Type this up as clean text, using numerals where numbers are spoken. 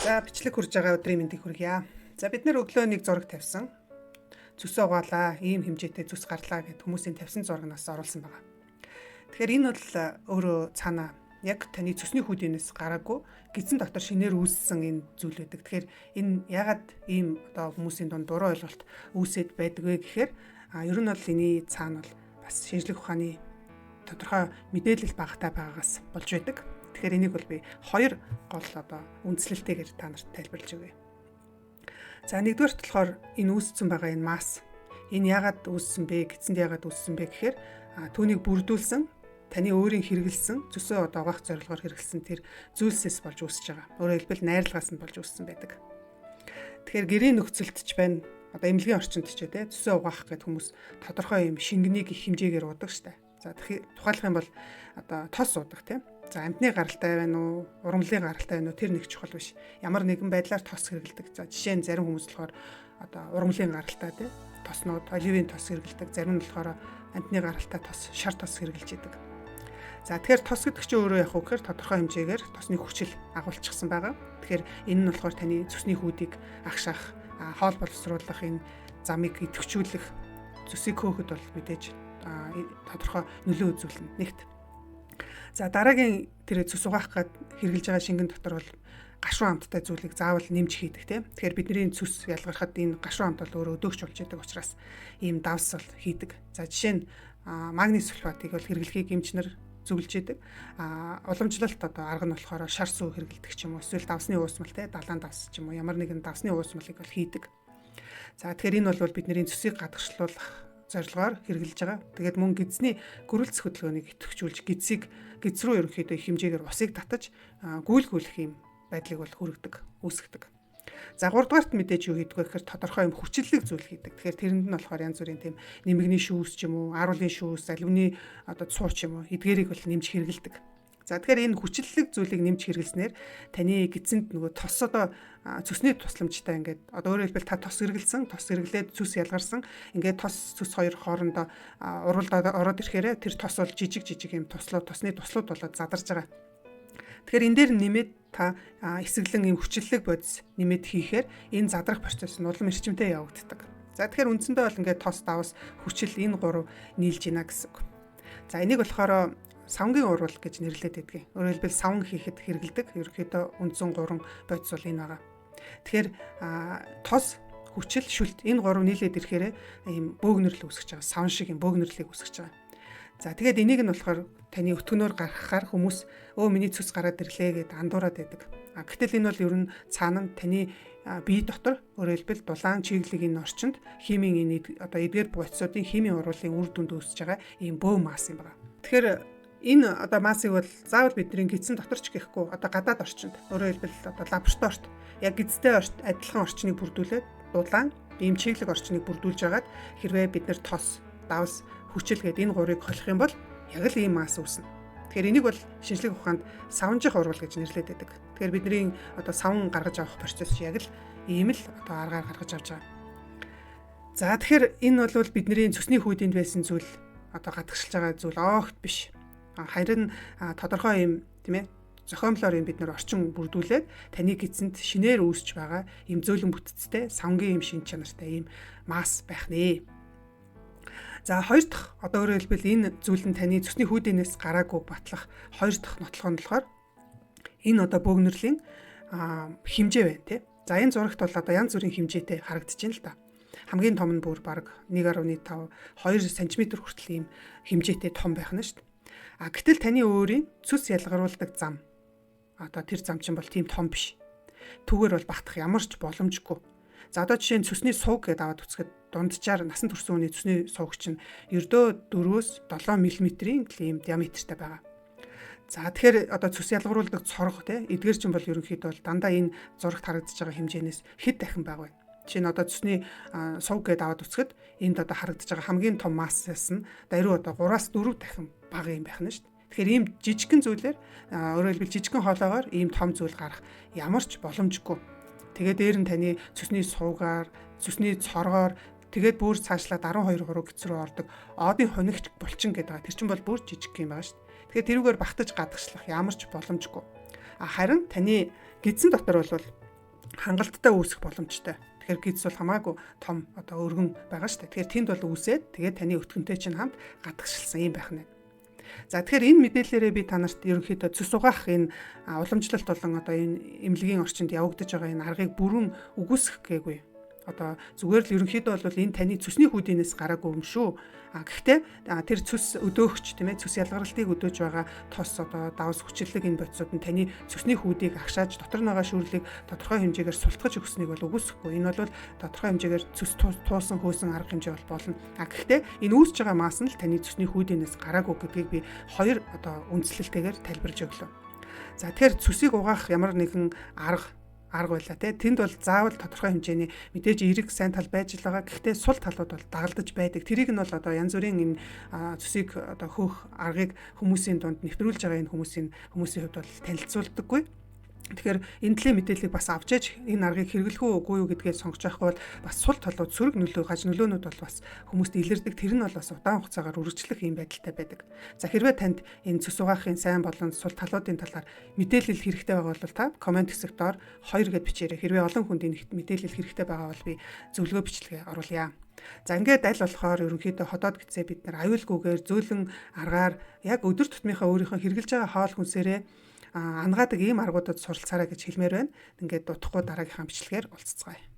За бичлэг хүрж байгаа өдрийн мэндийг хүргье. За бид нэр өглөө нэг зураг тавьсан. Зүсээ угаалаа, ийм хэмжээтэй зүс гарлаа гэд хүмүүсийн тавьсан зурагнаас оруулсан байгаа. Тэгэхээр энэ бол өөрөө цаана яг таны цөсний хүүдийнээс гараагүй гидсэн дотор шинээр үүссэн энэ зүйл байдаг. Тэгэхээр энэ ягаад ийм одоо хүмүүсийн дунд буруу ойлголт үүсэт байдаг вэ гэхээр ер нь бол энэ цаана бол бас шинжлэх ухааны тодорхой мэдээлэл багтаа байгаагаас болж байдаг. Тэгэхээр энийг бол би хоёр гол одоо үндслэлтэйгээр та нарт тайлбарлаж өгье. За нэгдүгээрт болохоор энэ үүссэн байгаа энэ масс энэ яагаад үүссэн бэ, гидсэнд яагаад үүссэн бэ гэхээр түүнийг бүрдүүлсэн таны өөрийн хэрэгэлсэн зүсээ одоо угаах зорилгоор хэрэгэлсэн тэр зүйлсээс болж үүсэж байгаа. Өөрөөр хэлбэл найрлагаас нь болж үүссэн байдаг. Тэгэхээр гэрийн нөхцөлд ч байна одоо эмнэлгийн орчинд ч тийм зүсээ угаах гэдэг хүмүүс тодорхой юм шингэнийг их хэмжээгээр удаг штэ. За тухайлах юм бол одоо тос удаг тийм. За амтны гаралтай байна уу, ургамлын гаралтай байна уу тэр нэг чухал биш. Ямар нэгэн байдлаар тос хэрэгэлдэг. За жишээ нь зарим хүмүүс болохоор одоо ургамлын гаралтай тийм тоснууд, оливын тос хэрэгэлдэг. Зарим нь болохоор амтны гаралтай тос, шар тос хэрэгжилж идэг. За тэгэхээр тос гэдэг чинь өөрөө яг уу гэхээр тодорхой хэмжээгээр тосны хүчил агуулчихсан байгаа. Тэгэхээр энэ нь болохоор таны цөсний хүүдийг агшаах, хоол боловсруулах энэ замыг идэвхжүүлэх, зүсийг хөөхөд бол мэдээж тодорхой нөлөө үзүүлнэ. Нэгт. За дараагийн тэр цус угаах гээд хэрэгжилж байгаа шингэн дотор бол гашуун амттай зүйлийг заавал нэмж хийдэг тийм. Тэгэхээр бидний цус ялгархад энэ гашуун амт бол өөрөө өдөөгч болж байгаа учраас ийм давс бол хийдэг. За жишээ нь магний сульфатыг бол хэрэглэхийг эмчнэр зөвлөж идэг. Уламжлалт одоо арга нь болохоор шар сүү хэрэглэдэг ч юм уу, эсвэл давсны уусмал тийм далайн давс ч юм уу, ямар нэгэн давсны уусмалыг бол хийдэг. За тэгэхээр энэ бол бидний цусыг гадагшлуулах зорилгоор хэрэгжилж байгаа. Тэгээд мөн гидсний гөрөлц хөдөлгөөнийг идэвхжүүлж гидс рүү ерөнхийдөө их хэмжээгээр усыг татаж гүйлгүүлэх юм байдлыг бол хүргэдэг, үүсгдэг. За 3 дугаарт мэдээж юу хийдэг вэ гэхээр тодорхой юм хүчлэлэг зүйл хийдэг. Тэгэхээр тэрэнд нь болохоор янз бүрийн тийм нэмэгний шүүс ч юм уу, аруулын шүүс, аливны одоо цуу ч юм уу эдгээрийг бол нэмж хэрэгэлдэг. За тэгэхээр энэ хүчлэлэг зүйлийг нэмж хэрэглэснээр таны гидсэнд нөгөө тос одоо цөсний тусламжтай ингээд одоо өөрөөр хэлбэл та тос хэрэглээд цөс ялгарсан ингээд тос цөс хоёр хоорондоо уралд ороод ирэхээр тэр тос бол жижиг юм тосны туслууд болоод задарж байгаа. Тэгэхээр энэ дээр нэмээд та эсэглэн юм хүчлэлэг бодис нэмээд хийхээр энэ задрах процесс нь улам эрчимтэй явагддаг. За тэгэхээр үндсэндээ бол ингээд тос давс хүчил энэ гурав нийлж ийна гэсэн үг. За энийг болохоор савнгийн урвал гэж нэрлэдэг гэдгийг. Өөрөөр хэлбэл савн хийхэд хэрэгэлдэг. Ерөнхийдөө үндсэн 3 бодис бол энэ байгаа. Тэгэхээр тос, хүчил, шүлт энэ 3 нийлээд ирэхээр ийм бөөгнөрлөл үүсгэж байгаа. Савн шиг юм бөөгнөрлөлийг үүсгэж байгаа. За тэгээд энийг нь болохоор таны өтгөнөөр гаргахаар хүмүүс миний цус гараад ирлээ гэд андуураад байдаг. Гэтэл энэ бол ер нь цаана нь таны бие дотор өөрөөр хэлбэл дулаан чиглэлийн энэ орчинд химийн энэ одоо эдгээр бодисуудын химийн урвалын үр дүнд үүсэж байгаа ийм бөө масс юм байна. Тэгэхээр энэ одоо массыг бол заавал бидний гидсэн дотор ч гэхгүй одоо гадаад орчинд өөрөөр хэлбэл одоо лабораторид яг гидстэй адилхан орчныг бүрдүүлээд дулаан ийм чиглэг орчныг бүрдүүлж байгаад хэрвээ бид нэр тос, давс, хүчил гэдэг энэ гурыг холих юм бол яг л ийм масс үүснэ. Тэгэхээр энийг бол шинжлэх ухаанд савнжих урвал гэж нэрлэдэг байдаг. Тэгэхээр бидний одоо савн гаргаж авах процесс яг л ийм л одоо аргаар гаргаж авч байгаа. За тэгэхээр энэ бол бидний цөсний хүйдэнд байсан зүйл одоо гадагшилж байгаа зүйл огт биш. Харин тодорхой юм тийм ээ зохиомлоор юм бид нэр орчин бүрдүүлээд таны гидсэнд шинээр үүсч байгаа юм зөөлөн бүтцтэй савнгийн юм шин чанартай юм масс байх нэ. За хоёр дахь одоо өөрөөр хэлбэл энэ зүйл нь таны цөсний хүйдээнээс гараагүй батлах хоёр дахь нотлох нь болохоор энэ одоо бөөгнөрлийн хэмжээ байна тийм. За энэ зурагт бол одоо янз бүрийн хэмжээтэй харагдаж байна л да. Хамгийн том нь бүр баг 1.5 2 см хүртэл ийм хэмжээтэй том байх нь шүү дээ. Гэтэл таны өөрийн цөс ялгаруулдаг зам одоо тэр зам чинь бол тийм том биш. Түүгээр бол багтах ямар ч боломжгүй. За одоо жишээ нь цөсний сууг гэдээ аваад үзэхэд дунджаар насан турш хүний цөсний сууг чинь ердөө 4-7 мм-ийн ийм диаметртэй байгаа. За тэгэхээр одоо цөс ялгаруулдаг цорго те эдгээр чинь бол ерөнхийдөө бол дандаа энэ зурагт харагдаж байгаа хэмжээнээс хэд дахин бага байна. Жишээ нь одоо цөсний сууг гэдээ аваад үзэхэд энд одоо харагдаж байгаа хамгийн том массаас нь даруй одоо 3-4 дахин бага юм байх нь шүү дээ. Тэгэхээр ийм жижигхэн зүйлээр өөрөөр хэлбэл жижигхэн хоолоогоор ийм том зүйл гарах ямар ч боломжгүй. Тэгээд дээр нь таны цөсний суугаар, цөсний цоргоор тэгээд бүр цаашлаад 12 3 гиц рүү ордог оодын хонигч булчин гэдэг. Тэр чинь бол бүр жижиг юм байгаа шүү дээ. Тэгэхээр тэрүүгээр багтаж гадагшлах ямар ч боломжгүй. Харин таны гидсэн дотор бол хангалттай үүсэх боломжтой. Тэгэхээр гидс бол хамаагүй том одоо өргөн байгаа шүү дээ. Тэгэхээр тэнд бол үүсээд тэгээд таны өтгөнтэй чинь хамт гадагшилсан юм байх нь. За тэгэхээр энэ мэдээллээрээ би та нарт ерөнхийдөө цус угаах энэ уламжлалт болон одоо энэ эмнэлгийн орчинд явагдаж байгаа энэ аргыг бүрэн үгүйсгэх гээгүй. Одоо зүгээр л ерөнхийдөө бол энэ таны цусны хүүдийнээс гараагүй юм шүү. Гэхдээ тэр цус өдөөгч тийм ээ цус ялгаралтыг өдөөж байгаа тос одоо давс хүчлэг энэ бодисууд нь таны цусны хүүдийг агшааж дотор нь байгаа шүүрлийг тодорхой хэмжээгээр султгаж өгснэг бол үгүйсэхгүй. Энэ бол тодорхой хэмжээгээр цус туусан хөөсөн арга хэмжээ бол болно. Гэхдээ энэ үүсэж байгаа мас нь л таны цусны хүүдийнээс гараагүй гэдгийг би хоёр одоо үндслэлтэйгээр тайлбарж өглөө. За тэгэхээр цусыг угаах ямар нэгэн арга байлаа тий. Тэнд бол заавал тодорхой хэмжээний мэдээж эерэг сайн тал байж л байгаа. Гэхдээ сул талууд бол дагалдаж байдаг. Тэрийг нь бол одоо янз бүрийн энэ цусыг одоо хөөх аргыг хүмүүсийн дунд нэвтрүүлж байгаа энэ хүмүүсийн хувьд бол танилцуулдаггүй. Тэгэхээр энэ төлөв мэдээллийг бас авч яж энэ аргыг хэрэглэх үгүй юу гэдгээ сонгож явах бол бас сул талууд сөрөг нөлөөнүүд бол бас хүмүүст илэрдэг. Тэр нь бол бас удаан хугацаагаар үргэлжлэх юм байдалтай байдаг. За хэрвээ танд энэ цус угаахын сайн болон сул талуудын талаар мэдээлэл хэрэгтэй байгаа бол та комент хэсэгт доор 2 гэд бичээрэй. Хэрвээ олон хүнд энэ мэдээлэл хэрэгтэй байгаа бол би зөвлөгөө бичлэгээ оруулъя. За ингээд аль болохоор ерөнхийдөө ходоод гисээ бид нар аюулгүйгээр зөөлөн аргаар яг өдөр тутмынхаа өөрийнхөө хэрэгжилж байгаа хоол хүнсээрээ ангаадаг ийм аргуудад суралцаарай гэж хэлмээр байна. Ингээд дутхгүй дараагийнхаа бичлэгээр уулзцгаая.